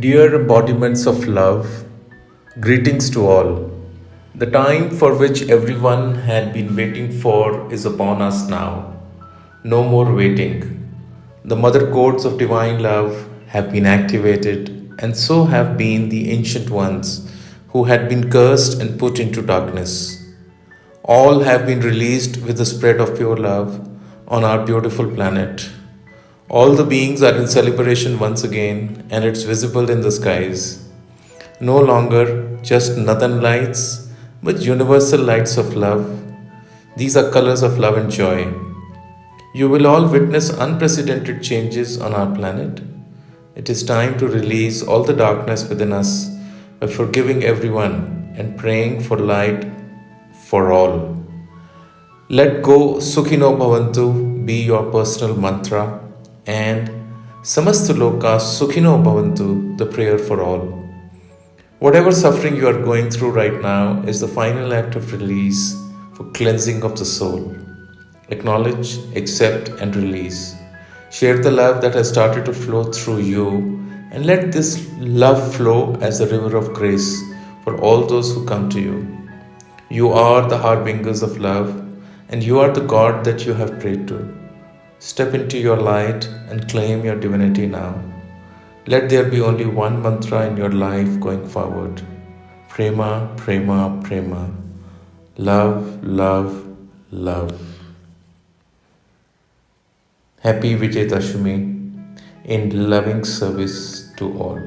Dear embodiments of love, greetings to all. The time for which everyone had been waiting for is upon us now. No more waiting. The mother codes of divine love have been activated, and so have been the ancient ones who had been cursed and put into darkness. All have been released with the spread of pure love on our beautiful planet. All the beings are in celebration once again, and it's visible in the skies. No longer just northern lights, but universal lights of love. These are colors of love and joy. You will all witness unprecedented changes on our planet. It is time to release all the darkness within us by forgiving everyone and praying for light for all. Let go Sukhino Bhavantu be your personal mantra and Samastu Loka Sukhino Bhavantu the prayer for all. Whatever suffering you are going through right now is the final act of release for cleansing of the soul. Acknowledge, accept, and release. Share the love that has started to flow through you, and let this love flow as a river of grace for all those who come to you. You are the harbingers of love, and you are the God that you have prayed to. Step into your light and claim your divinity now. Let there be only one mantra in your life going forward. Prema, Prema, Prema. Love, love, love. Happy Vijayadashami in loving service to all.